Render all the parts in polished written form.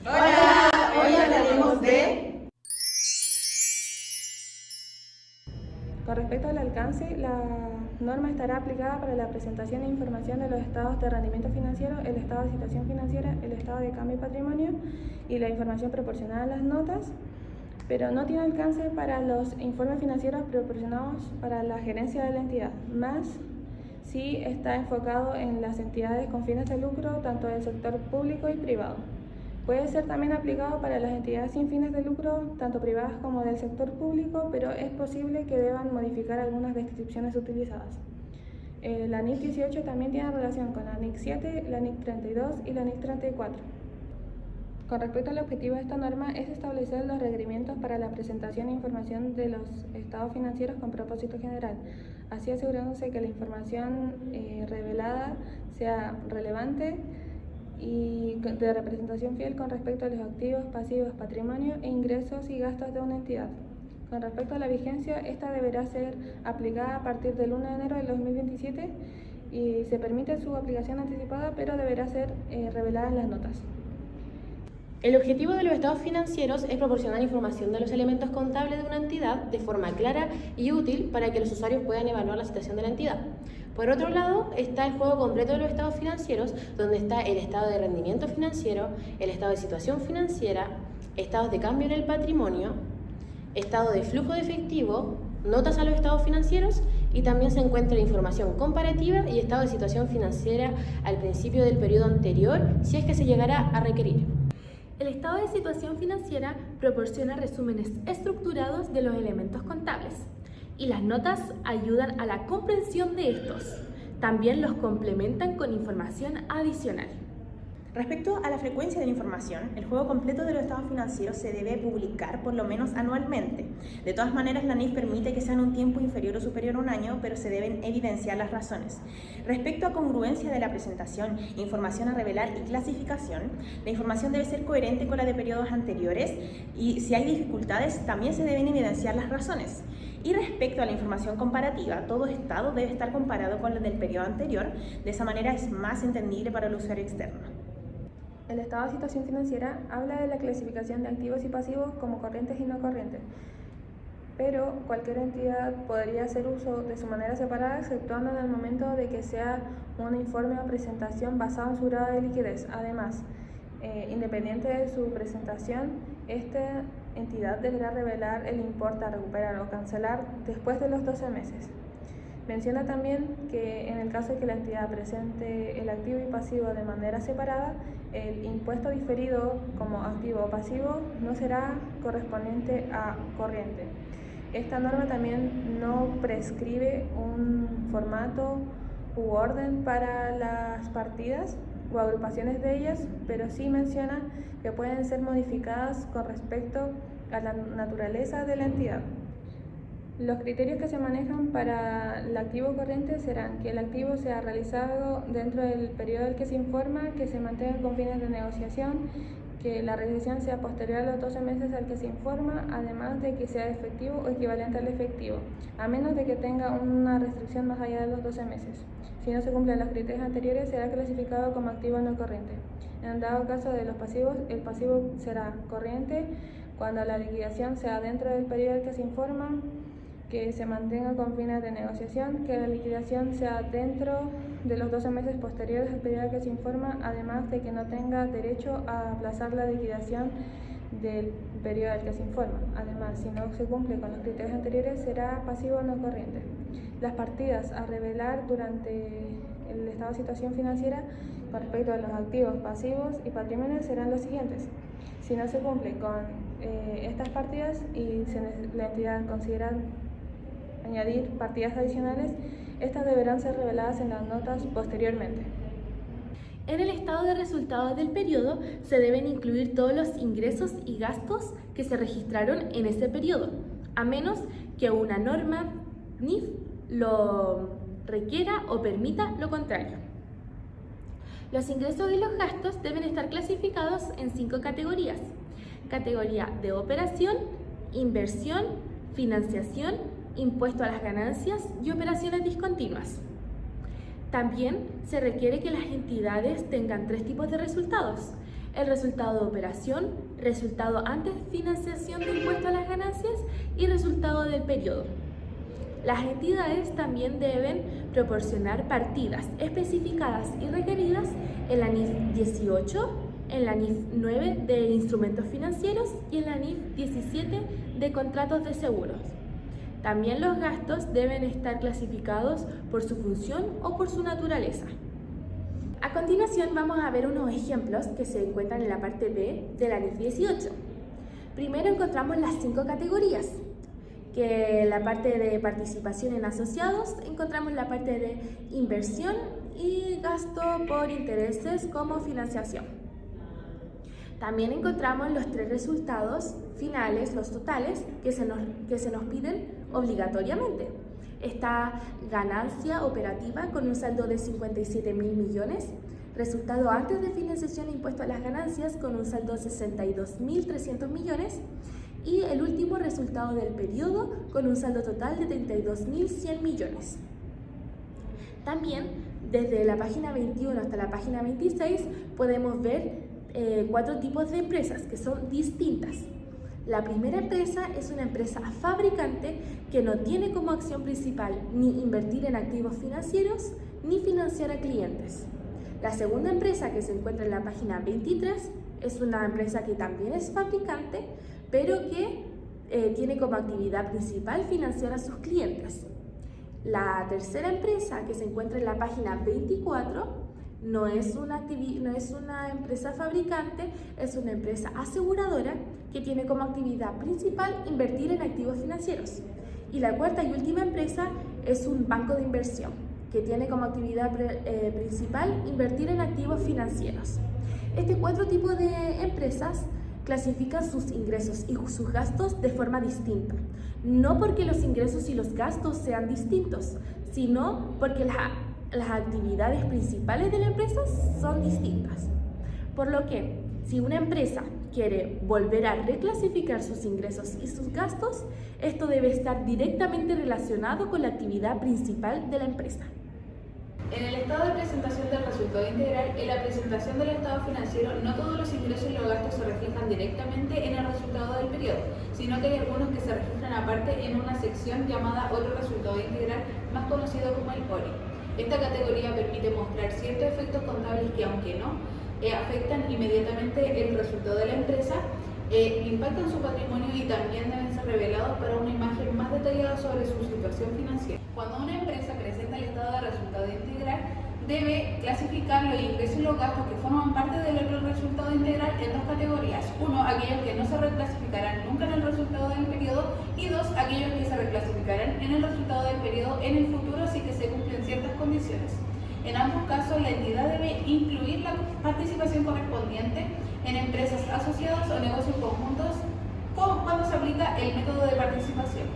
Hola, hoy hablaremos de... Con respecto al alcance, la norma estará aplicada para la presentación e información de los estados de rendimiento financiero, el estado de situación financiera, el estado de cambio y patrimonio y la información proporcionada a las notas, pero no tiene alcance para los informes financieros proporcionados para la gerencia de la entidad, más si está enfocado en las entidades con fines de lucro, tanto del sector público y privado. Puede ser también aplicado para las entidades sin fines de lucro, tanto privadas como del sector público, pero es posible que deban modificar algunas descripciones utilizadas. La NIC 18 también tiene relación con la NIC 7, la NIC 32 y la NIC 34. Con respecto al objetivo de esta norma es establecer los requerimientos para la presentación e información de los estados financieros con propósito general, así asegurándose que la información revelada sea relevante y de representación fiel con respecto a los activos, pasivos, patrimonio e ingresos y gastos de una entidad. Con respecto a la vigencia, esta deberá ser aplicada a partir del 1 de enero del 2027 y se permite su aplicación anticipada, pero deberá ser revelada en las notas. El objetivo de los estados financieros es proporcionar información de los elementos contables de una entidad de forma clara y útil para que los usuarios puedan evaluar la situación de la entidad. Por otro lado, está el juego completo de los estados financieros, donde está el estado de rendimiento financiero, el estado de situación financiera, estados de cambio en el patrimonio, estado de flujo de efectivo, notas a los estados financieros y también se encuentra información comparativa y estado de situación financiera al principio del periodo anterior, si es que se llegara a requerir. El estado de situación financiera proporciona resúmenes estructurados de los elementos contables y las notas ayudan a la comprensión de estos. También los complementan con información adicional. Respecto a la frecuencia de la información, el juego completo de los estados financieros se debe publicar por lo menos anualmente. De todas maneras, la NIF permite que sea en un tiempo inferior o superior a un año, pero se deben evidenciar las razones. Respecto a congruencia de la presentación, información a revelar y clasificación, la información debe ser coherente con la de periodos anteriores y si hay dificultades, también se deben evidenciar las razones. Y respecto a la información comparativa, todo estado debe estar comparado con el del periodo anterior, de esa manera es más entendible para el usuario externo. El estado de situación financiera habla de la clasificación de activos y pasivos como corrientes y no corrientes, pero cualquier entidad podría hacer uso de su manera separada, exceptuando en el momento de que sea un informe o presentación basado en su grado de liquidez. Además, independiente de su presentación, esta entidad deberá revelar el importe a recuperar o cancelar después de los 12 meses. Menciona también que en el caso de que la entidad presente el activo y pasivo de manera separada, el impuesto diferido como activo o pasivo no será correspondiente a corriente. Esta norma también no prescribe un formato u orden para las partidas o agrupaciones de ellas, pero sí menciona que pueden ser modificadas con respecto a la naturaleza de la entidad. Los criterios que se manejan para el activo corriente serán que el activo sea realizado dentro del periodo del que se informa, que se mantenga con fines de negociación, que la realización sea posterior a los 12 meses al que se informa, además de que sea efectivo o equivalente al efectivo, a menos de que tenga una restricción más allá de los 12 meses. Si no se cumplen los criterios anteriores, será clasificado como activo no corriente. En dado caso de los pasivos, el pasivo será corriente cuando la liquidación sea dentro del periodo del que se informa, que se mantenga con fines de negociación, que la liquidación sea dentro de los 12 meses posteriores al periodo que se informa, además de que no tenga derecho a aplazar la liquidación del periodo al que se informa. Además, si no se cumple con los criterios anteriores, será pasivo o no corriente. Las partidas a revelar durante el estado de situación financiera con respecto a los activos, pasivos y patrimonio serán los siguientes. Si no se cumple con estas partidas y la entidad considera añadir partidas adicionales, estas deberán ser reveladas en las notas posteriormente. En el estado de resultados del periodo se deben incluir todos los ingresos y gastos que se registraron en ese periodo, a menos que una norma NIF lo requiera o permita lo contrario. Los ingresos y los gastos deben estar clasificados en 5 categorías: categoría de operación, inversión, financiación, impuesto a las ganancias y operaciones discontinuas. También se requiere que las entidades tengan 3 tipos de resultados: el resultado de operación, resultado antes de financiación de impuesto a las ganancias y resultado del periodo. Las entidades también deben proporcionar partidas especificadas y requeridas en la NIF 18, en la NIF 9 de instrumentos financieros y en la NIF 17 de contratos de seguros. También los gastos deben estar clasificados por su función o por su naturaleza. A continuación vamos a ver unos ejemplos que se encuentran en la parte B de la NIF 18. Primero encontramos las 5 categorías, que en la parte de participación en asociados encontramos la parte de inversión y gasto por intereses como financiación. También encontramos los 3 resultados finales, los totales, que se nos piden obligatoriamente. Está ganancia operativa con un saldo de 57.000 millones, resultado antes de financiación e impuesto a las ganancias con un saldo de 62.300 millones y el último resultado del periodo con un saldo total de 32.100 millones. También desde la página 21 hasta la página 26 podemos ver 4 tipos de empresas que son distintas. La primera empresa es una empresa fabricante que no tiene como acción principal ni invertir en activos financieros ni financiar a clientes. La segunda empresa, que se encuentra en la página 23, es una empresa que también es fabricante, pero que tiene como actividad principal financiar a sus clientes. La tercera empresa, que se encuentra en la página 24, no es una empresa fabricante, es una empresa aseguradora que tiene como actividad principal invertir en activos financieros. Y la cuarta y última empresa es un banco de inversión que tiene como actividad principal invertir en activos financieros. Este 4 tipos de empresas clasifican sus ingresos y sus gastos de forma distinta, no porque los ingresos y los gastos sean distintos, sino porque las actividades principales de la empresa son distintas. Por lo que, si una empresa quiere volver a reclasificar sus ingresos y sus gastos, esto debe estar directamente relacionado con la actividad principal de la empresa. En el estado de presentación del resultado integral, en la presentación del estado financiero, no todos los ingresos y los gastos se reflejan directamente en el resultado del periodo, sino que hay algunos que se registran aparte en una sección llamada Otro resultado integral, más conocido como el ORI. Esta categoría permite mostrar ciertos efectos contables que, aunque no afectan inmediatamente el resultado de la empresa, impactan su patrimonio y también deben ser revelados para una imagen más detallada sobre su situación financiera. Cuando una empresa presenta el estado de resultado integral, debe clasificar los ingresos y los gastos que forman parte del otro resultado integral en 2 categorías. 1, aquellos que no se reclasificarán nunca en el resultado del periodo, y 2, aquellos que se reclasificarán en el resultado del periodo en el futuro si que se cumplen ciertas condiciones. En ambos casos, la entidad debe incluir la participación correspondiente en empresas asociadas o negocios conjuntos cuando se aplica el método de participación.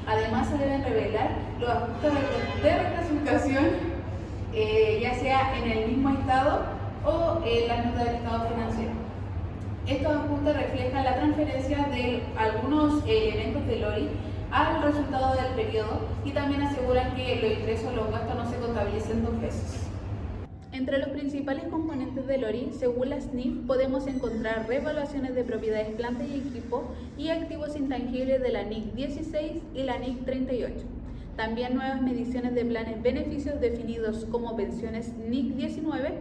Además, se deben revelar los aspectos de reclasificación, ya sea en el mismo estado o en la nota del estado financiero. Estos apuntes reflejan la transferencia de algunos elementos del ORI al resultado del periodo y también aseguran que los ingresos o los gastos no se contabilicen 2 veces. Entre los principales componentes del ORI, según la SNIF, podemos encontrar revaluaciones de propiedades, planta y equipo y activos intangibles de la NIC 16 y la NIC 38. También nuevas mediciones de planes beneficios definidos como pensiones NIC 19,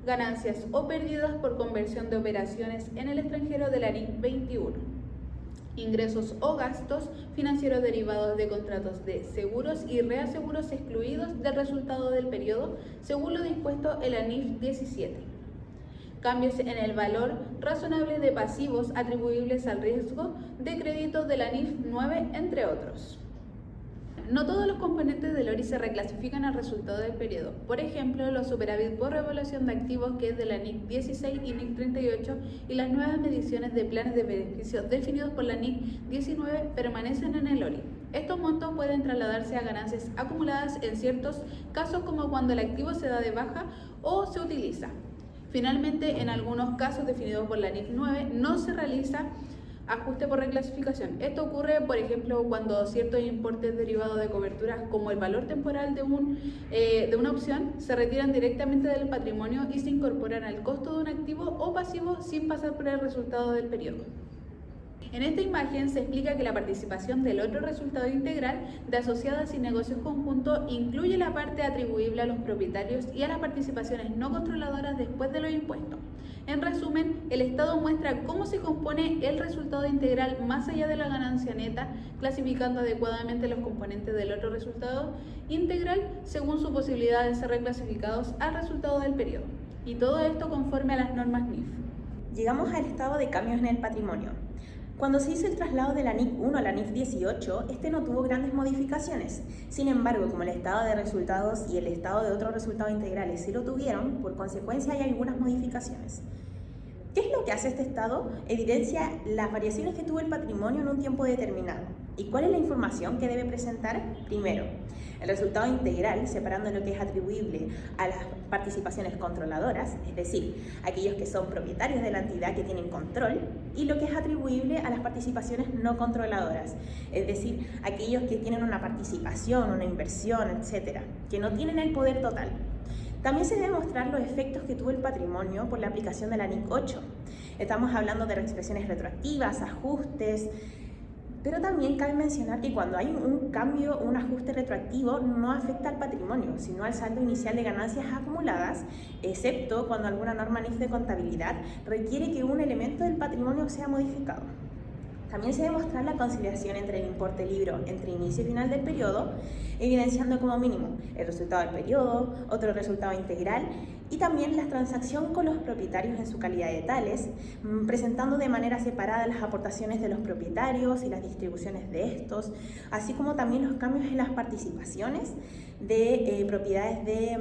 ganancias o pérdidas por conversión de operaciones en el extranjero de la NIC 21. Ingresos o gastos financieros derivados de contratos de seguros y reaseguros excluidos del resultado del periodo, según lo dispuesto en la NIF 17. Cambios en el valor razonable de pasivos atribuibles al riesgo de crédito de la NIF 9, entre otros. No todos los componentes del ORI se reclasifican al resultado del periodo. Por ejemplo, los superávit por revaluación de activos, que es de la NIC 16 y NIC 38, y las nuevas mediciones de planes de beneficios definidos por la NIC 19 permanecen en el ORI. Estos montos pueden trasladarse a ganancias acumuladas en ciertos casos, como cuando el activo se da de baja o se utiliza. Finalmente, en algunos casos definidos por la NIC 9, no se realiza ajuste por reclasificación. Esto ocurre, por ejemplo, cuando ciertos importes derivados de coberturas, como el valor temporal de una opción, se retiran directamente del patrimonio y se incorporan al costo de un activo o pasivo sin pasar por el resultado del periodo. En esta imagen se explica que la participación del otro resultado integral de asociadas y negocios conjuntos incluye la parte atribuible a los propietarios y a las participaciones no controladoras después de los impuestos. En resumen, el Estado muestra cómo se compone el resultado integral más allá de la ganancia neta, clasificando adecuadamente los componentes del otro resultado integral según su posibilidad de ser reclasificados al resultado del periodo. Y todo esto conforme a las normas NIF. Llegamos al estado de cambios en el patrimonio. Cuando se hizo el traslado de la NIF 1 a la NIF 18, este no tuvo grandes modificaciones. Sin embargo, como el estado de resultados y el estado de otros resultados integrales sí lo tuvieron, por consecuencia hay algunas modificaciones. ¿Qué es lo que hace este estado? Evidencia las variaciones que tuvo el patrimonio en un tiempo determinado. ¿Y cuál es la información que debe presentar? Primero, el resultado integral, separando lo que es atribuible a las participaciones controladoras, es decir, aquellos que son propietarios de la entidad que tienen control, y lo que es atribuible a las participaciones no controladoras, es decir, aquellos que tienen una participación, una inversión, etcétera, que no tienen el poder total. También se deben mostrar los efectos que tuvo el patrimonio por la aplicación de la NIC 8. Estamos hablando de expresiones retroactivas, ajustes, pero también cabe mencionar que cuando hay un cambio, un ajuste retroactivo, no afecta al patrimonio, sino al saldo inicial de ganancias acumuladas, excepto cuando alguna norma NIF de contabilidad requiere que un elemento del patrimonio sea modificado. También se debe mostrar la conciliación entre el importe libro entre inicio y final del periodo, evidenciando como mínimo el resultado del periodo, otro resultado integral y también la transacción con los propietarios en su calidad de tales, presentando de manera separada las aportaciones de los propietarios y las distribuciones de estos, así como también los cambios en las participaciones de propiedades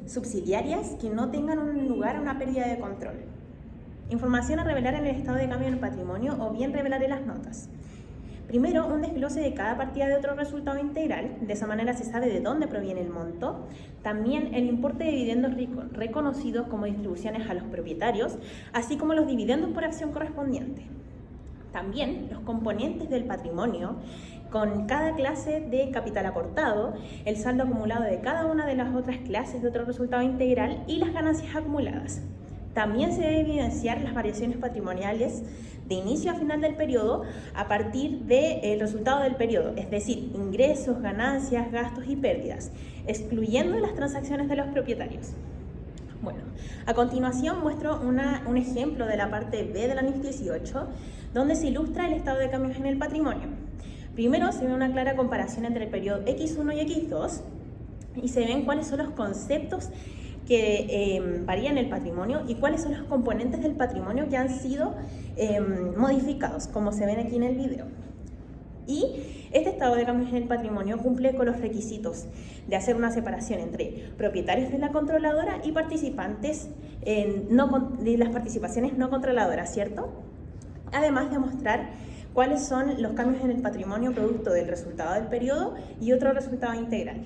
subsidiarias que no tengan un lugar a una pérdida de control. Información a revelar en el estado de cambio del patrimonio o bien revelar en las notas. Primero, un desglose de cada partida de otro resultado integral, de esa manera se sabe de dónde proviene el monto. También el importe de dividendos reconocidos como distribuciones a los propietarios, así como los dividendos por acción correspondiente. También los componentes del patrimonio, con cada clase de capital aportado, el saldo acumulado de cada una de las otras clases de otro resultado integral y las ganancias acumuladas. También se debe evidenciar las variaciones patrimoniales de inicio a final del periodo a partir del resultado del periodo, es decir, ingresos, ganancias, gastos y pérdidas, excluyendo las transacciones de los propietarios. Bueno, a continuación muestro un ejemplo de la parte B de la NIF 18, donde se ilustra el estado de cambios en el patrimonio. Primero se ve una clara comparación entre el periodo X1 y X2 y se ven cuáles son los conceptos que varían el patrimonio y cuáles son los componentes del patrimonio que han sido modificados, como se ven aquí en el video. Y este estado de cambios en el patrimonio cumple con los requisitos de hacer una separación entre propietarios de la controladora y participantes de las participaciones no controladoras, ¿cierto? Además de mostrar cuáles son los cambios en el patrimonio producto del resultado del periodo y otro resultado integral.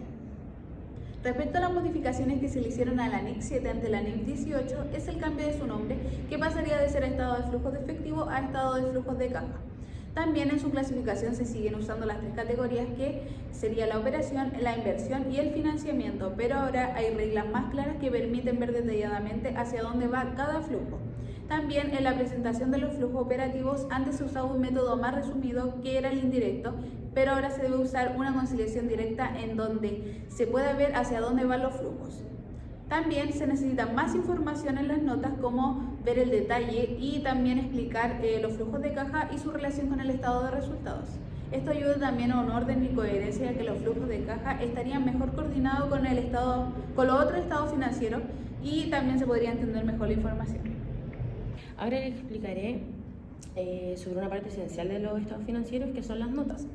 Respecto a las modificaciones que se le hicieron a la NIC 7 ante la NIF 18, es el cambio de su nombre, que pasaría de ser estado de flujos de efectivo a estado de flujos de caja. También en su clasificación se siguen usando las tres categorías que sería la operación, la inversión y el financiamiento, pero ahora hay reglas más claras que permiten ver detalladamente hacia dónde va cada flujo. También en la presentación de los flujos operativos antes se usaba un método más resumido que era el indirecto, pero ahora se debe usar una conciliación directa en donde se pueda ver hacia dónde van los flujos. También se necesita más información en las notas, como ver el detalle y también explicar los flujos de caja y su relación con el estado de resultados. Esto ayuda también a un orden y coherencia, ya que los flujos de caja estarían mejor coordinados con los otros estados financieros y también se podría entender mejor la información. Ahora les explicaré sobre una parte esencial de los estados financieros, que son las notas.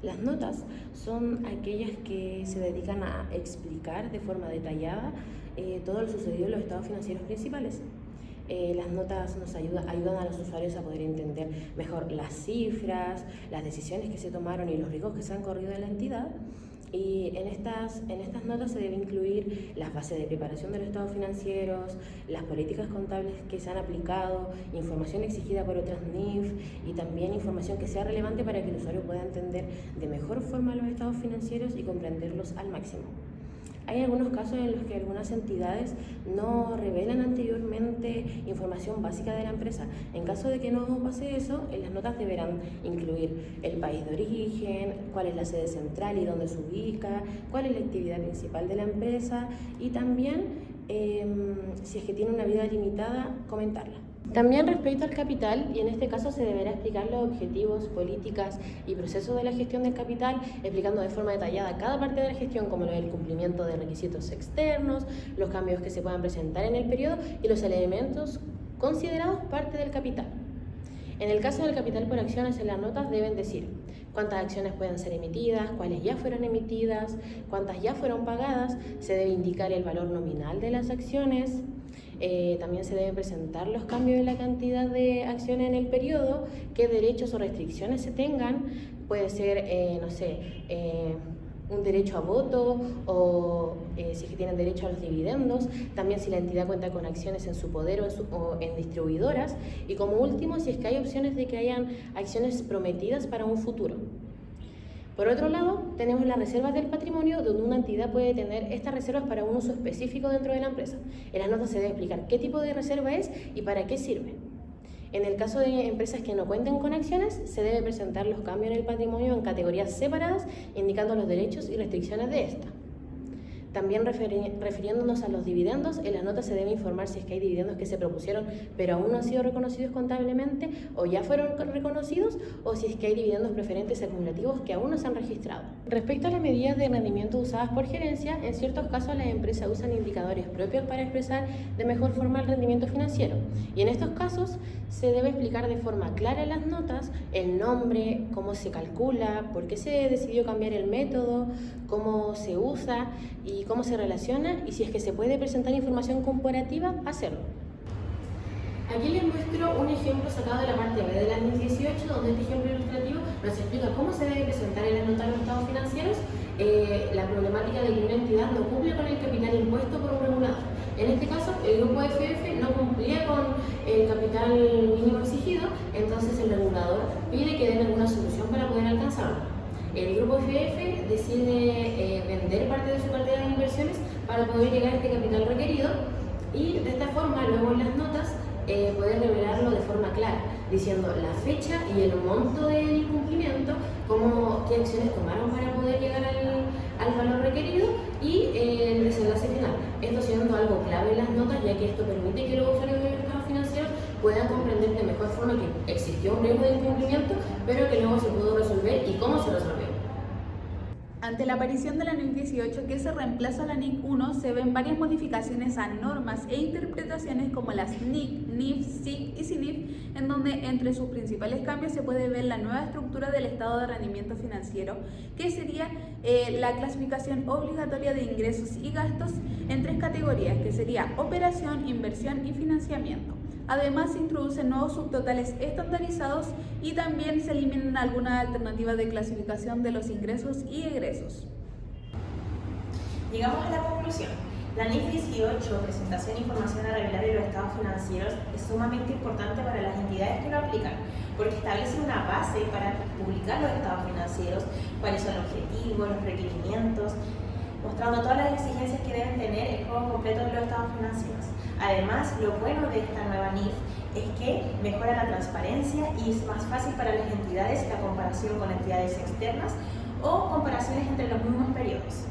Las notas son aquellas que se dedican a explicar de forma detallada todo lo sucedido en los estados financieros principales. Las notas nos ayudan a los usuarios a poder entender mejor las cifras, las decisiones que se tomaron y los riesgos que se han corrido en la entidad. Y en estas notas se debe incluir las bases de preparación de los estados financieros, las políticas contables que se han aplicado, información exigida por otras NIF y también información que sea relevante para que el usuario pueda entender de mejor forma los estados financieros y comprenderlos al máximo. Hay algunos casos en los que algunas entidades no revelan anteriormente información básica de la empresa. En caso de que no pase eso, en las notas deberán incluir el país de origen, cuál es la sede central y dónde se ubica, cuál es la actividad principal de la empresa y también, si es que tiene una vida limitada, comentarla. También respecto al capital, y en este caso se deberá explicar los objetivos, políticas y procesos de la gestión del capital, explicando de forma detallada cada parte de la gestión, como el cumplimiento de requisitos externos, los cambios que se puedan presentar en el periodo y los elementos considerados parte del capital. En el caso del capital por acciones, en las notas deben decir cuántas acciones pueden ser emitidas, cuáles ya fueron emitidas, cuántas ya fueron pagadas, se debe indicar el valor nominal de las acciones. También se deben presentar los cambios en la cantidad de acciones en el periodo, qué derechos o restricciones se tengan, puede ser, un derecho a voto o si es que tienen derecho a los dividendos, también si la entidad cuenta con acciones en su poder o en distribuidoras y como último si es que hay opciones de que hayan acciones prometidas para un futuro. Por otro lado, tenemos las reservas del patrimonio, donde una entidad puede tener estas reservas para un uso específico dentro de la empresa. En las notas se debe explicar qué tipo de reserva es y para qué sirve. En el caso de empresas que no cuenten con acciones, se debe presentar los cambios en el patrimonio en categorías separadas, indicando los derechos y restricciones de esta. También refiriéndonos a los dividendos, en las notas se debe informar si es que hay dividendos que se propusieron pero aún no han sido reconocidos contablemente o ya fueron reconocidos o si es que hay dividendos preferentes acumulativos que aún no se han registrado. Respecto a las medidas de rendimiento usadas por gerencia, en ciertos casos las empresas usan indicadores propios para expresar de mejor forma el rendimiento financiero y en estos casos se debe explicar de forma clara en las notas el nombre, cómo se calcula, por qué se decidió cambiar el método, cómo se usa y cómo se relaciona y si es que se puede presentar información comparativa, hacerlo. Aquí les muestro un ejemplo sacado de la parte B de la NIF 18, donde este ejemplo ilustrativo nos explica cómo se debe presentar en la nota de los estados financieros la problemática de que una entidad no cumple con el capital impuesto por un regulador. En este caso, el grupo FF no cumplía con el capital mínimo exigido, entonces el regulador pide que den alguna solución para poder alcanzarlo. El grupo FF decide vender parte de su cartera de inversiones para poder llegar a este capital requerido y de esta forma, luego en las notas, poder revelarlo de forma clara, diciendo la fecha y el monto del incumplimiento, qué acciones tomaron para poder llegar al valor requerido y el desenlace final. Esto siendo algo clave en las notas, ya que esto permite que los usuarios de los estados financieros puedan comprender de mejor forma que existió un riesgo de incumplimiento, pero que luego se pudo resolver y cómo se resolvió. Ante la aparición de la NIF 18, que se reemplaza a la NIF 1, se ven varias modificaciones a normas e interpretaciones como las NIC, NIF, SIC y CINIF, en donde entre sus principales cambios se puede ver la nueva estructura del estado de rendimiento financiero, que sería la clasificación obligatoria de ingresos y gastos en tres categorías, que sería operación, inversión y financiamiento. Además, se introducen nuevos subtotales estandarizados y también se eliminan algunas alternativas de clasificación de los ingresos y egresos. Llegamos a la conclusión. La NIF 18, presentación e información a revelar de los estados financieros, es sumamente importante para las entidades que lo aplican, porque establece una base para publicar los estados financieros, cuáles son los objetivos, los requerimientos, mostrando todas las exigencias que deben tener el juego completo de los estados financieros. Además, lo bueno de esta nueva NIF es que mejora la transparencia y es más fácil para las entidades la comparación con entidades externas o comparaciones entre los mismos periodos.